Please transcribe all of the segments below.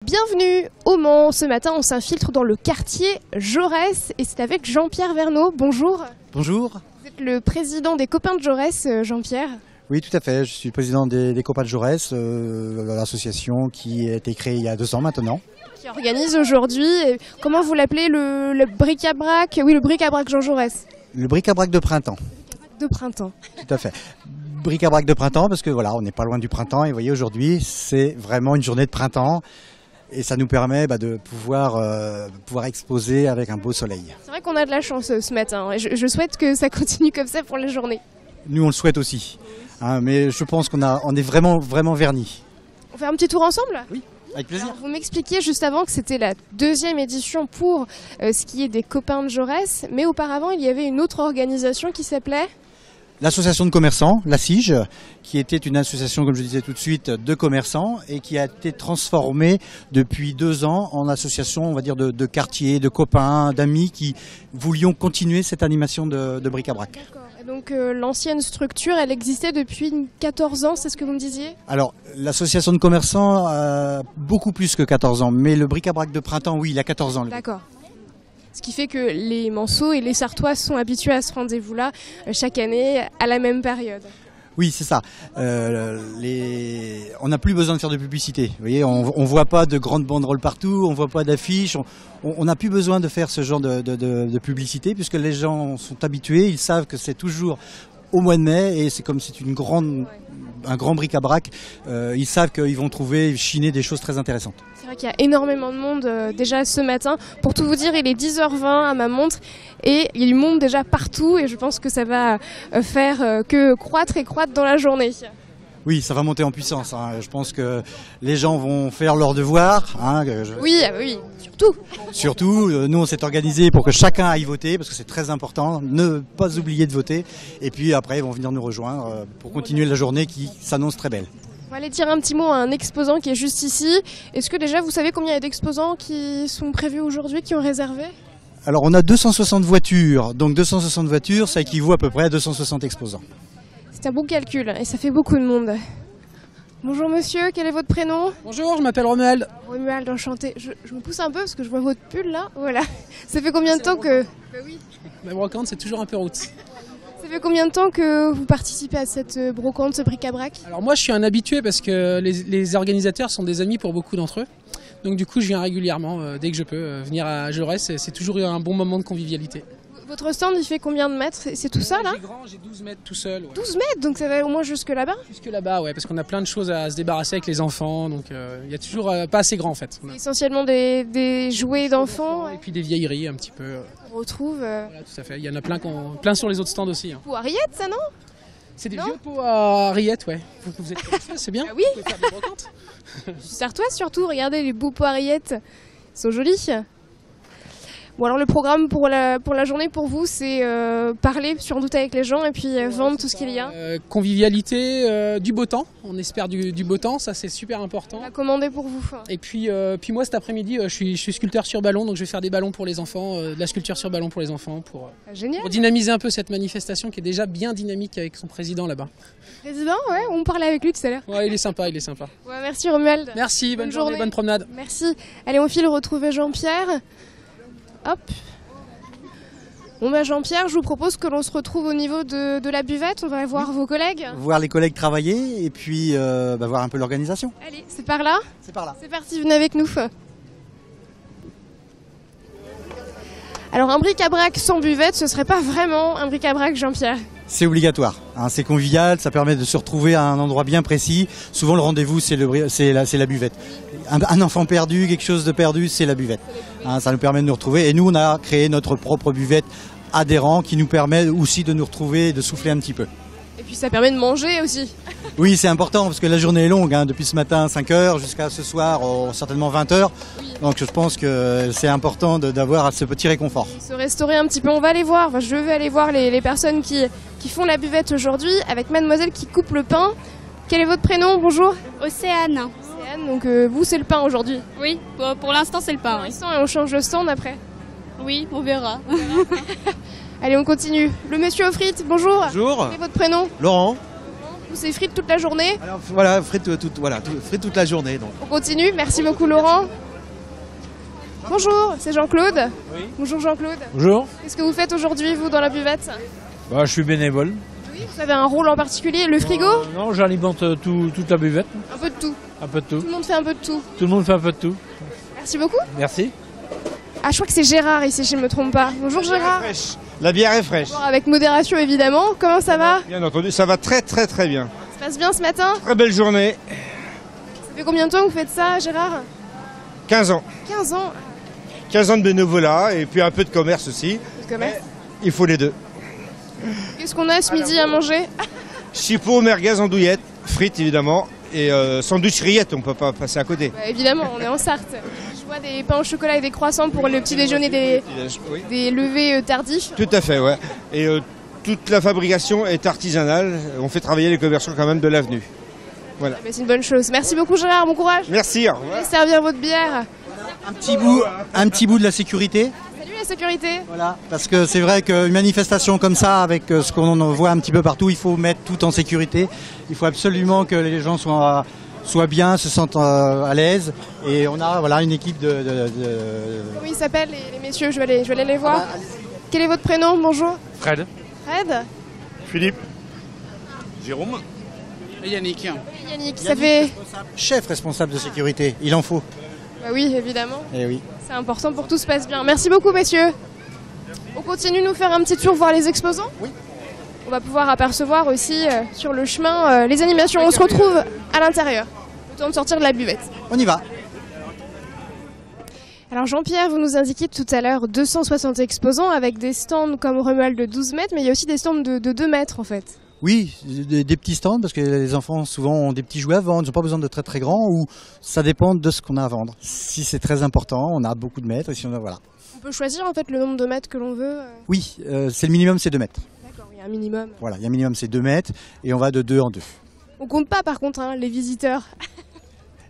Bienvenue au Mans. Ce matin, on s'infiltre dans le quartier Jaurès et c'est avec Jean-Pierre Verneau. Bonjour. Bonjour. Vous êtes le président des Copains de Jaurès, Jean-Pierre. Oui, tout à fait. Je suis le président des Copains de Jaurès, l'association qui a été créée il y a 2 ans maintenant. Qui organise aujourd'hui, comment vous l'appelez, le bric-à-brac? Oui, le bric-à-brac Jean Jaurès. Le bric-à-brac de printemps. De printemps. Tout à fait. Bric-à-brac de printemps parce que voilà, on n'est pas loin du printemps et vous voyez aujourd'hui, c'est vraiment une journée de printemps. Et ça nous permet de pouvoir exposer avec un beau soleil. C'est vrai qu'on a de la chance ce matin. Je souhaite que ça continue comme ça pour la journée. Nous, on le souhaite aussi. Mais je pense qu'on est vraiment vernis. On fait un petit tour ensemble? Oui, avec plaisir. Alors, vous m'expliquiez juste avant que c'était la 2e édition pour ce qui est des Copains de Jaurès. Mais auparavant, il y avait une autre organisation qui s'appelait... L'association de commerçants, la SIGE, qui était une association, comme je disais tout de suite, de commerçants et qui a été transformée depuis 2 ans en association, on va dire, de quartier, de copains, d'amis qui voulions continuer cette animation de bric-à-brac. D'accord. Et donc l'ancienne structure, elle existait depuis 14 ans, c'est ce que vous me disiez? Alors, l'association de commerçants a beaucoup plus que 14 ans, mais le bric-à-brac de printemps, oui, il a 14 ans. D'accord. Ce qui fait que les Manceaux et les Sartois sont habitués à ce rendez-vous-là chaque année à la même période. Oui, c'est ça. On n'a plus besoin de faire de publicité. Vous voyez, on voit pas de grandes banderoles partout, on voit pas d'affiches. On n'a plus besoin de faire ce genre de publicité puisque les gens sont habitués. Ils savent que c'est toujours au mois de mai et c'est comme c'est un grand bric-à-brac. Ils savent qu'ils vont trouver, chiner des choses très intéressantes. C'est vrai qu'il y a énormément de monde déjà ce matin. Pour tout vous dire, il est 10h20 à ma montre et il y a du monde déjà partout et je pense que ça va faire que croître et croître dans la journée. Oui, ça va monter en puissance. Je pense que les gens vont faire leur devoir. Oui, surtout. Surtout, nous on s'est organisé pour que chacun aille voter parce que c'est très important. Ne pas oublier de voter. Et puis après, ils vont venir nous rejoindre pour continuer la journée qui s'annonce très belle. On va aller dire un petit mot à un exposant qui est juste ici. Est-ce que déjà vous savez combien il y a d'exposants qui sont prévus aujourd'hui, qui ont réservé? Alors on a 260 voitures. Donc 260 voitures, ça équivaut à peu près à 260 exposants. C'est un bon calcul et ça fait beaucoup de monde. Bonjour monsieur, quel est votre prénom? Bonjour, je m'appelle Romuald. Romuald, enchanté. Je me pousse un peu parce que je vois votre pull là. Voilà. Ça fait combien de temps que... Oui. La brocante, c'est toujours un peu route. Ça fait combien de temps que vous participez à cette brocante, ce bric-à-brac? Alors moi, je suis un habitué parce que les organisateurs sont des amis pour beaucoup d'entre eux. Donc du coup, je viens régulièrement, dès que je peux, venir à Jaurès. C'est toujours un bon moment de convivialité. Votre stand, il fait combien de mètres? C'est tout ça là? J'ai grand, j'ai 12 mètres tout seul. Ouais. 12 mètres, donc ça va au moins jusque là-bas? Jusque là-bas, ouais, parce qu'on a plein de choses à se débarrasser avec les enfants. Donc il y a toujours pas assez grand en fait. Essentiellement des jouets d'enfants. Et puis des vieilleries un petit peu. On retrouve... Voilà, tout à fait. Il y en a plein sur les autres stands aussi. Pour Ariette, ça non? C'est des vieux pots à rillettes, ouais. Vous êtes c'est bien. Ah oui. Vous pouvez faire des brocantes. Je suis sartoise surtout, regardez les beaux pots à rillettes. Ils sont jolis. Bon alors le programme pour la journée pour vous c'est parler sans doute avec les gens et puis vendre tout ce qu'il y a. Convivialité, du beau temps, on espère du beau temps, ça c'est super important. On a commandé pour vous. Et puis moi cet après-midi je suis sculpteur sur ballon donc je vais faire des ballons pour les enfants, de la sculpture sur ballon pour les enfants pour dynamiser un peu cette manifestation qui est déjà bien dynamique avec son président là-bas. Président, ouais, on parlait avec lui tout à l'heure. Ouais, il est sympa. Ouais, merci Romuald. Merci, bonne journée, bonne promenade. Merci. Allez, on file retrouver Jean-Pierre. Hop. Bon bah Jean-Pierre, je vous propose que l'on se retrouve au niveau de la buvette, on va voir vos collègues. Voir les collègues travailler et puis voir un peu l'organisation. Allez, c'est par là? C'est par là. C'est parti, venez avec nous. Alors un bric-à-brac sans buvette, ce serait pas vraiment un bric-à-brac, Jean-Pierre? C'est obligatoire, c'est convivial, ça permet de se retrouver à un endroit bien précis. Souvent le rendez-vous c'est la buvette. Un enfant perdu, quelque chose de perdu, c'est la buvette. Ça nous permet de nous retrouver et nous on a créé notre propre buvette adhérent qui nous permet aussi de nous retrouver et de souffler un petit peu. Et puis ça permet de manger aussi. Oui, c'est important parce que la journée est longue, depuis ce matin 5h jusqu'à ce soir certainement 20h. Donc je pense que c'est important d'avoir ce petit réconfort. Se restaurer un petit peu, on va aller voir, je vais aller voir les personnes qui font la buvette aujourd'hui avec mademoiselle qui coupe le pain. Quel est votre prénom? Bonjour. Océane. Océane, donc vous c'est le pain aujourd'hui? Oui, pour l'instant c'est le pain. Pour l'instant, et on change de stand après? Oui, on verra. Allez, on continue. Le monsieur aux frites, bonjour. Bonjour. Quel est votre prénom? Laurent. C'est frites toute la journée? Alors, voilà, frites toute la journée. Donc. On continue, merci beaucoup Laurent. Bonjour, c'est Jean-Claude. Oui. Bonjour Jean-Claude. Bonjour. Qu'est-ce que vous faites aujourd'hui, vous, dans la buvette? Je suis bénévole. Oui, vous avez un rôle en particulier, le frigo? Non, j'alimente toute la buvette. Un peu de tout. Un peu de tout. Tout le monde fait un peu de tout. Tout le monde fait un peu de tout. Merci beaucoup. Merci. Ah, je crois que c'est Gérard ici, si je ne me trompe pas. Bonjour Gérard. La bière est fraîche. Bonjour, avec modération évidemment. Comment ça va? Bien entendu, ça va très bien. Ça se passe bien ce matin? Très belle journée. Ça fait combien de temps que vous faites ça, Gérard? 15 ans. 15 ans. 15 ans de bénévolat et puis un peu de commerce aussi. Le commerce. Il faut les deux. Qu'est-ce qu'on a ce midi à manger? Chipot, merguez, andouillette, frites évidemment et sandwich rillettes, on peut pas passer à côté. Évidemment, on est en Sarthe. Je vois des pains au chocolat et des croissants pour le petit déjeuner des levées tardifs. Tout à fait, ouais. Et toute la fabrication est artisanale. On fait travailler les commerçants quand même de l'avenue. Voilà. C'est une bonne chose. Merci beaucoup Gérard, bon courage. Merci, au revoir. Vous allez servir votre bière. Un petit bout de la sécurité. Salut la sécurité. Voilà, parce que c'est vrai qu'une manifestation comme ça, avec ce qu'on voit un petit peu partout, il faut mettre tout en sécurité. Il faut absolument que les gens soient bien, se sentent à l'aise. Et on a une équipe de... Comment ils s'appellent les messieurs? Je vais aller les voir. Quel est votre prénom? Bonjour. Fred. Fred. Philippe. Jérôme. Et Yannick. Yannick, ça fait... Chef responsable de sécurité, il en faut. Bah oui, évidemment. Eh oui. C'est important pour que tout se passe bien. Merci beaucoup, messieurs. On continue de nous faire un petit tour voir les exposants? Oui. On va pouvoir apercevoir aussi sur le chemin les animations. On se retrouve à l'intérieur. Le temps de sortir de la buvette. On y va. Alors Jean-Pierre, vous nous indiquiez tout à l'heure 260 exposants avec des stands comme Romuald de 12 mètres, mais il y a aussi des stands de 2 mètres en fait. Oui, des petits stands, parce que les enfants souvent ont des petits jouets à vendre, ils n'ont pas besoin de très très grands, ou ça dépend de ce qu'on a à vendre. Si c'est très important, on a beaucoup de mètres, et si on a, voilà. On peut choisir en fait le nombre de mètres que l'on veut? Oui, c'est le minimum, c'est 2 mètres. D'accord, il y a un minimum. Voilà, il y a un minimum, c'est 2 mètres, et on va de 2 en 2. On compte pas par contre les visiteurs.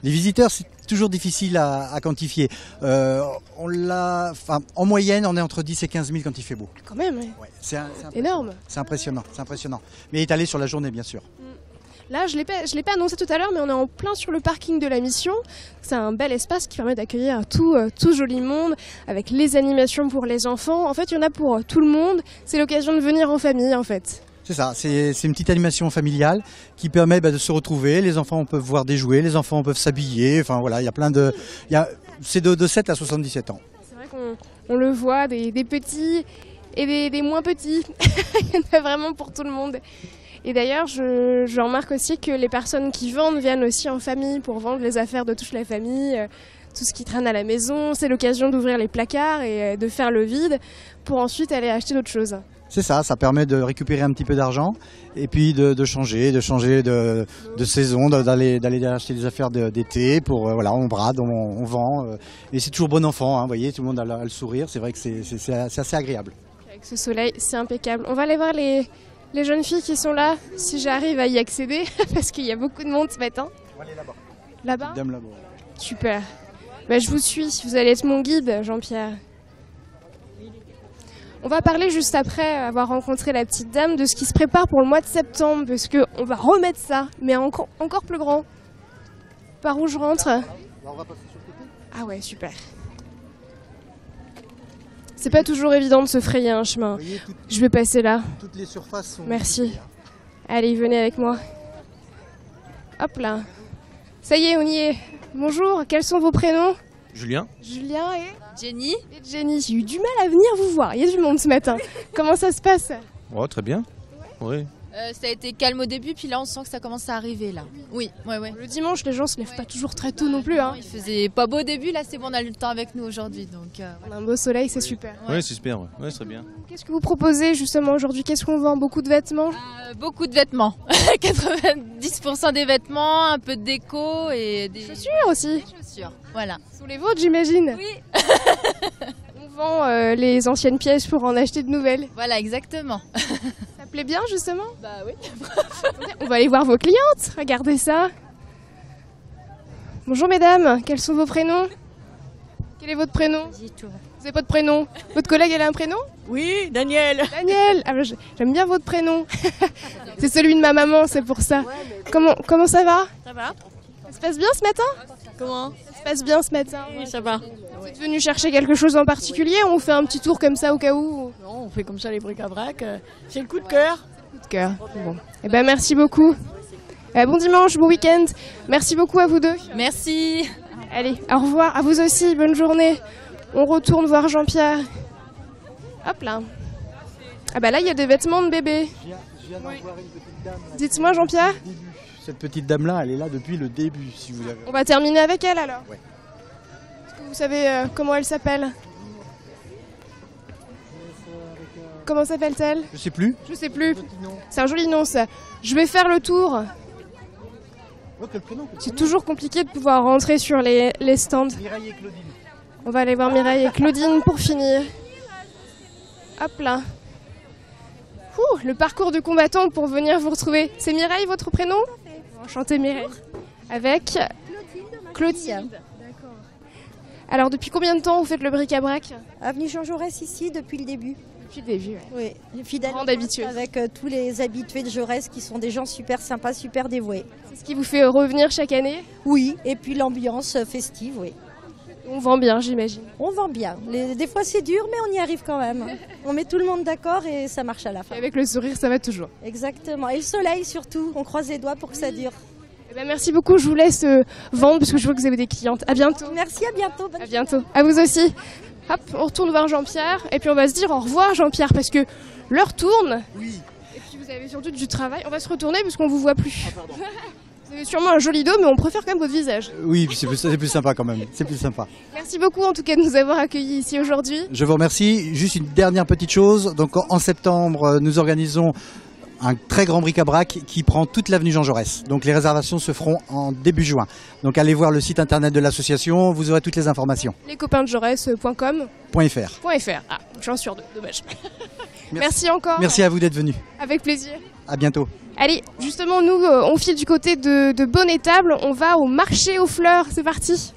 Les visiteurs, c'est toujours difficile à quantifier. En moyenne, on est entre 10 et 15 000 quand il fait beau. Quand même, ouais. Ouais, c'est énorme. C'est impressionnant. Mais étalé sur la journée, bien sûr. Là, je l'ai pas annoncé tout à l'heure, mais on est en plein sur le parking de la mission. C'est un bel espace qui permet d'accueillir tout joli monde, avec les animations pour les enfants. En fait, il y en a pour tout le monde. C'est l'occasion de venir en famille, en fait. C'est ça, c'est une petite animation familiale qui permet de se retrouver. Les enfants peuvent voir des jouets, les enfants peuvent s'habiller. Enfin voilà, il y a plein de... C'est de 7 à 77 ans. C'est vrai qu'on le voit, des petits et des moins petits. Il y en a vraiment pour tout le monde. Et d'ailleurs, je remarque aussi que les personnes qui vendent viennent aussi en famille pour vendre les affaires de toute la famille, tout ce qui traîne à la maison. C'est l'occasion d'ouvrir les placards et de faire le vide pour ensuite aller acheter d'autres choses. C'est ça, ça permet de récupérer un petit peu d'argent et puis de changer de saison, d'aller acheter des affaires d'été pour voilà, on brade, on vend et c'est toujours bon enfant, hein, vous voyez, tout le monde a le sourire, c'est vrai que c'est assez agréable. Avec ce soleil, c'est impeccable. On va aller voir les jeunes filles qui sont là, si j'arrive à y accéder, parce qu'il y a beaucoup de monde ce matin. On va aller là-bas. Là-bas ? Dame là-bas. Super. Bah, je vous suis, vous allez être mon guide, Jean-Pierre. On va parler juste après avoir rencontré la petite dame de ce qui se prépare pour le mois de septembre, parce qu'on va remettre ça, mais encore plus grand. Par où je rentre ? On va passer sur le côté. Ah ouais, super. C'est pas toujours évident de se frayer un chemin. Voyez, Je vais passer là. toutes les surfaces sont... Merci. Allez, venez avec moi. Hop là. Ça y est, on y est. Bonjour, quels sont vos prénoms ? Julien. Julien et Jenny. Et Jenny. J'ai eu du mal à venir vous voir. Il y a du monde ce matin. Comment ça se passe ? Oh, très bien. Oui. Ça a été calme au début, puis là on sent que ça commence à arriver là. Oui, ouais. Le dimanche, les gens se lèvent pas toujours très tôt non plus. Hein. Il faisait pas beau au début, là c'est bon, on a eu le temps avec nous aujourd'hui. Donc, On a un beau soleil, c'est super. Oui, c'est super. Ouais, c'est bien. Qu'est-ce que vous proposez justement aujourd'hui ? Qu'est-ce qu'on vend ? Beaucoup de vêtements ? beaucoup de vêtements. 90% des vêtements, un peu de déco et des chaussures aussi. Des chaussures, voilà. Sous les vôtres, j'imagine. Oui. On vend les anciennes pièces pour en acheter de nouvelles. Voilà, exactement. Ça plaît bien justement ? Bah oui. On va aller voir vos clientes. Regardez ça. Bonjour mesdames, quels sont vos prénoms ? Quel est votre prénom? Dis-toi. Vous n'avez pas de prénom? Votre collègue, elle a un prénom? Oui, Daniel. Daniel. Ah, j'aime bien votre prénom. C'est celui de ma maman, c'est pour ça. Comment ça va? Ça va? Ça se passe bien ce matin? Comment? Ça se passe bien ce matin? Oui, ça va. Vous êtes venu chercher quelque chose en particulier ou on fait un petit tour comme ça au cas où? Non, on fait comme ça les bric-à-brac. C'est le coup de cœur. Coup de cœur. Bon. Eh ben merci beaucoup. Bon dimanche, bon week-end. Merci beaucoup à vous deux. Merci. Allez, au revoir. À vous aussi, bonne journée. On retourne voir Jean-Pierre. Hop là. Ah bah là, il y a des vêtements de bébé. Je viens d'en voir une petite dame. Dites-moi, Jean-Pierre. Cette petite dame-là, elle est là depuis le début, si vous avez... On va terminer avec elle alors. Ouais. Est-ce que vous savez comment elle s'appelle? Comment s'appelle-t-elle? Je sais plus. Je sais plus. C'est un joli nom ça. Je vais faire le tour. C'est toujours compliqué de pouvoir rentrer sur les stands. Mireille et Claudine. On va aller voir Mireille et Claudine pour finir. Hop là. Ouh, le parcours du combattant pour venir vous retrouver. C'est Mireille votre prénom? Enchantée Mireille. Avec Claudine. D'accord. Alors depuis combien de temps vous faites le bric-à-brac? Avenue Jean Jaurès ici depuis le début. Depuis le début, oui. Fidèle grande habituée. Avec tous les habitués de Jaurès qui sont des gens super sympas, super dévoués. C'est ce qui vous fait revenir chaque année? Oui, et puis l'ambiance festive, oui. On vend bien, j'imagine. On vend bien. Des fois c'est dur, mais on y arrive quand même. On met tout le monde d'accord et ça marche à la fin. Et avec le sourire, ça va toujours. Exactement. Et le soleil surtout, on croise les doigts pour que ça dure. Eh ben, merci beaucoup, je vous laisse vendre parce que je vois que vous avez des clientes. À bientôt. Merci, à bientôt. À bientôt. À vous aussi. Hop, on retourne voir Jean-Pierre et puis on va se dire au revoir Jean-Pierre parce que l'heure tourne. Oui. Et puis vous avez surtout du travail. On va se retourner parce qu'on vous voit plus. Ah, pardon. Vous avez sûrement un joli dos mais on préfère quand même votre visage. Oui, c'est plus sympa quand même. C'est plus sympa. Merci beaucoup en tout cas de nous avoir accueillis ici aujourd'hui. Je vous remercie. Juste une dernière petite chose. Donc en septembre, nous organisons un très grand bric-à-brac qui prend toute l'avenue Jean Jaurès. Donc les réservations se feront en début juin. Donc allez voir le site internet de l'association, vous aurez toutes les informations. Lescopaindejaurès.com .fr. Ah, j'en suis dommage. Merci encore. Merci à vous d'être venu. Avec plaisir. À bientôt. Allez, justement, nous, on file du côté de Bonne-Étable. On va au marché aux fleurs. C'est parti.